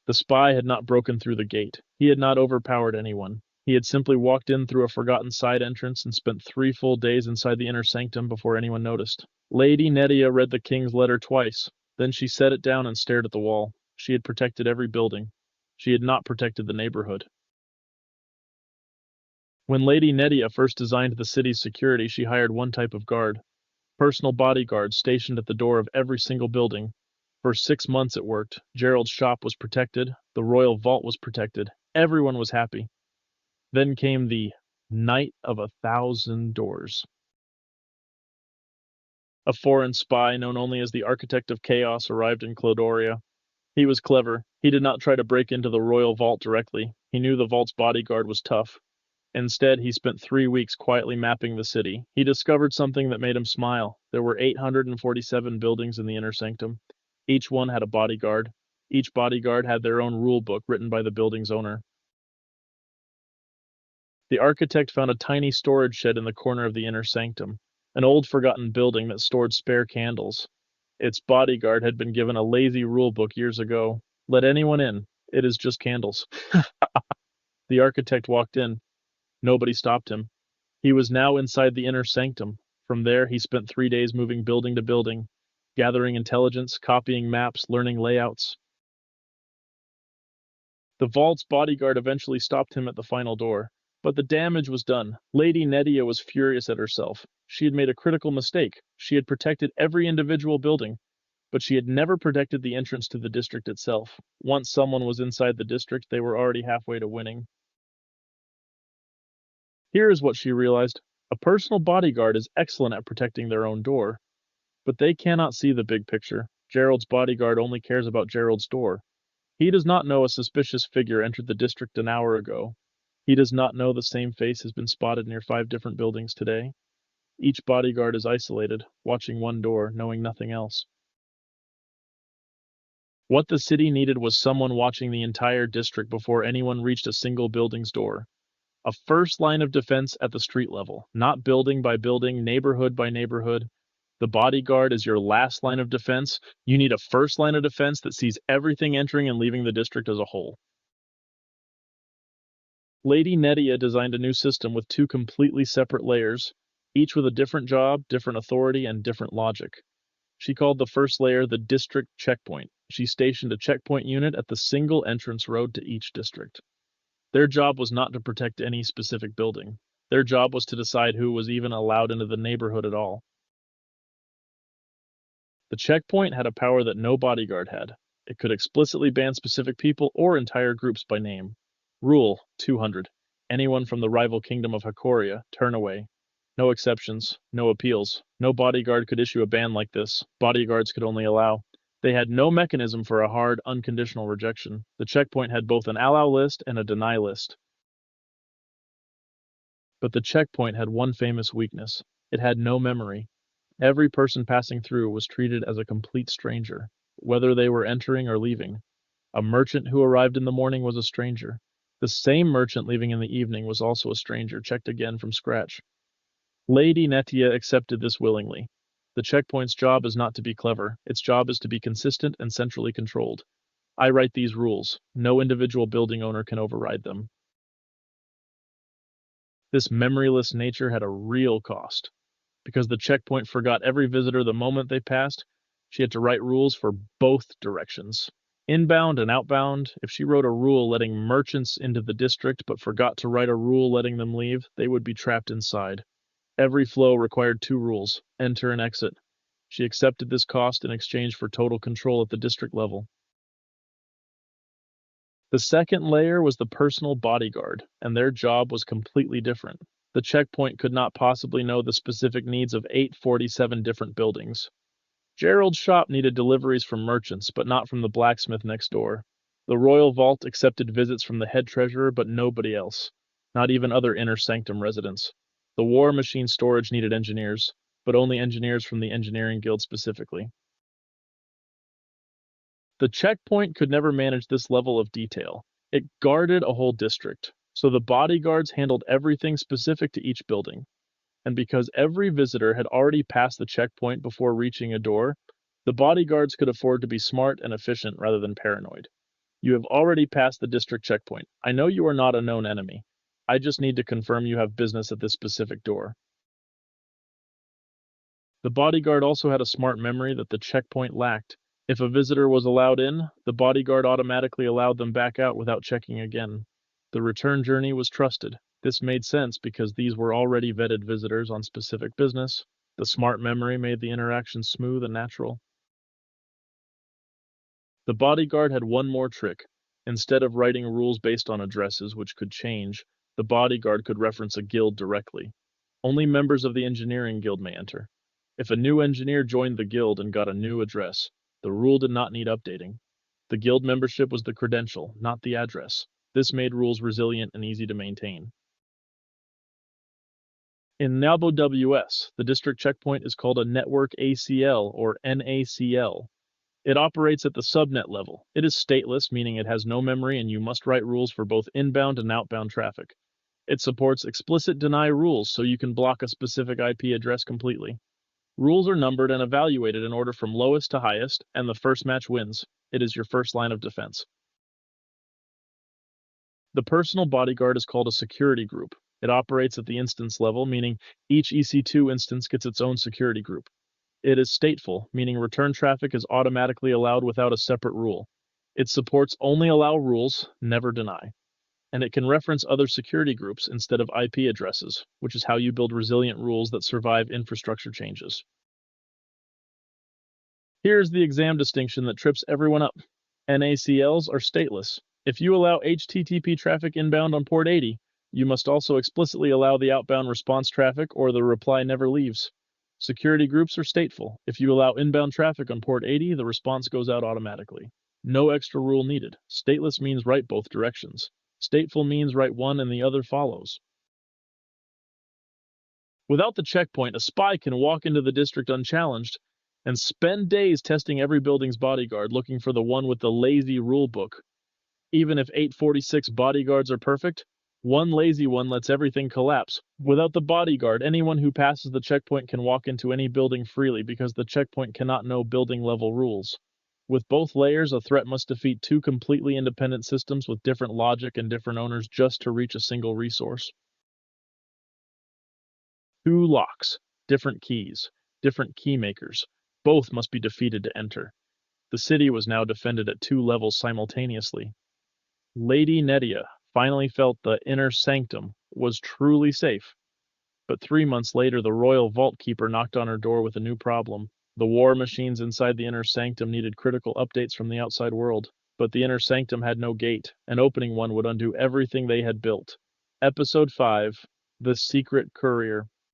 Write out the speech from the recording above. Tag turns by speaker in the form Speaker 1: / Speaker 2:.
Speaker 1: The spy had not broken through the gate. He had not overpowered anyone. He had simply walked in through a forgotten side entrance and spent 3 full days inside the inner sanctum before anyone noticed. Lady Nettia read the king's letter twice. Then she set it down and stared at the wall. She had protected every building. She had not protected the neighborhood. When Lady Nettia first designed the city's security, she hired one type of guard. Personal bodyguards stationed at the door of every single building. For 6 months it worked. Gerald's shop was protected. The royal vault was protected. Everyone was happy. Then came the Night of 1,000 Doors. A foreign spy known only as the Architect of Chaos arrived in Clodoria. He was clever. He did not try to break into the royal vault directly. He knew the vault's bodyguard was tough. Instead, he spent 3 weeks quietly mapping the city. He discovered something that made him smile. There were 847 buildings in the Inner Sanctum. Each one had a bodyguard. Each bodyguard had their own rule book written by the building's owner. The architect found a tiny storage shed in the corner of the Inner Sanctum, an old forgotten building that stored spare candles. Its bodyguard had been given a lazy rule book years ago. Let anyone in. It is just candles. The architect walked in. Nobody stopped him. He was now inside the Inner Sanctum. From there, he spent 3 days moving building to building, gathering intelligence, copying maps, learning layouts. The vault's bodyguard eventually stopped him at the final door. But the damage was done. Lady Nettia was furious at herself. She had made a critical mistake. She had protected every individual building, but she had never protected the entrance to the district itself. Once someone was inside the district, they were already halfway to winning. Here is what she realized. A personal bodyguard is excellent at protecting their own door, but they cannot see the big picture. Gerald's bodyguard only cares about Gerald's door. He does not know a suspicious figure entered the district an hour ago. He does not know the same face has been spotted near 5 different buildings today. Each bodyguard is isolated, watching one door, knowing nothing else. What the city needed was someone watching the entire district before anyone reached a single building's door. A first line of defense at the street level, not building by building, neighborhood by neighborhood. The bodyguard is your last line of defense. You need a first line of defense that sees everything entering and leaving the district as a whole. Lady Nettia designed a new system with 2 completely separate layers, each with a different job, different authority, and different logic. She called the first layer the district checkpoint. She stationed a checkpoint unit at the single entrance road to each district. Their job was not to protect any specific building. Their job was to decide who was even allowed into the neighborhood at all. The checkpoint had a power that no bodyguard had. It could explicitly ban specific people or entire groups by name. Rule 200. Anyone from the rival kingdom of Hakoria, turn away. No exceptions, no appeals. No bodyguard could issue a ban like this. Bodyguards could only allow. They had no mechanism for a hard, unconditional rejection. The checkpoint had both an allow list and a deny list. But the checkpoint had one famous weakness. It had no memory. Every person passing through was treated as a complete stranger, whether they were entering or leaving. A merchant who arrived in the morning was a stranger. The same merchant leaving in the evening was also a stranger, checked again from scratch. Lady Nettia accepted this willingly. The checkpoint's job is not to be clever. Its job is to be consistent and centrally controlled. I write these rules. No individual building owner can override them. This memoryless nature had a real cost. Because the checkpoint forgot every visitor the moment they passed, she had to write rules for both directions. Inbound and outbound. If she wrote a rule letting merchants into the district but forgot to write a rule letting them leave, they would be trapped inside. Every flow required 2 rules, enter and exit. She accepted this cost in exchange for total control at the district level. The second layer was the personal bodyguard, and their job was completely different. The checkpoint could not possibly know the specific needs of 847 different buildings. Gerald's shop needed deliveries from merchants, but not from the blacksmith next door. The royal vault accepted visits from the head treasurer, but nobody else, not even other Inner Sanctum residents. The war machine storage needed engineers, but only engineers from the engineering guild specifically. The checkpoint could never manage this level of detail. It guarded a whole district, so the bodyguards handled everything specific to each building. And because every visitor had already passed the checkpoint before reaching a door, the bodyguards could afford to be smart and efficient rather than paranoid. You have already passed the district checkpoint. I know you are not a known enemy. I just need to confirm you have business at this specific door. The bodyguard also had a smart memory that the checkpoint lacked. If a visitor was allowed in, the bodyguard automatically allowed them back out without checking again. The return journey was trusted. This made sense because these were already vetted visitors on specific business. The smart memory made the interaction smooth and natural. The bodyguard had one more trick. Instead of writing rules based on addresses, which could change, the bodyguard could reference a guild directly. Only members of the engineering guild may enter. If a new engineer joined the guild and got a new address, the rule did not need updating. The guild membership was the credential, not the address. This made rules resilient and easy to maintain. In NABO WS, the district checkpoint is called a network ACL or NACL. It operates at the subnet level. It is stateless, meaning it has no memory and you must write rules for both inbound and outbound traffic. It supports explicit deny rules, so you can block a specific IP address completely. Rules are numbered and evaluated in order from lowest to highest, and the first match wins. It is your first line of defense. The personal bodyguard is called a security group. It operates at the instance level, meaning each EC2 instance gets its own security group. It is stateful, meaning return traffic is automatically allowed without a separate rule. It supports only allow rules, never deny. And it can reference other security groups instead of IP addresses, which is how you build resilient rules that survive infrastructure changes. Here's the exam distinction that trips everyone up. NACLs are stateless. If you allow HTTP traffic inbound on port 80, you must also explicitly allow the outbound response traffic or the reply never leaves. Security groups are stateful. If you allow inbound traffic on port 80, the response goes out automatically. No extra rule needed. Stateless means write both directions. Stateful means write one and the other follows. Without the checkpoint, a spy can walk into the district unchallenged and spend days testing every building's bodyguard, looking for the one with the lazy rule book. Even if 846 bodyguards are perfect, one lazy one lets everything collapse. Without the bodyguard, anyone who passes the checkpoint can walk into any building freely because the checkpoint cannot know building level rules. With both layers, a threat must defeat two completely independent systems with different logic and different owners just to reach a single resource. Two locks, different keys, different key makers. Both must be defeated to enter. The city was now defended at two levels simultaneously. Lady Nettia finally felt the Inner Sanctum was truly safe. But 3 months later, the royal vault keeper knocked on her door with a new problem. The war machines inside the Inner Sanctum needed critical updates from the outside world, but the Inner Sanctum had no gate, and opening one would undo everything they had built. Episode 5, The Secret Courier.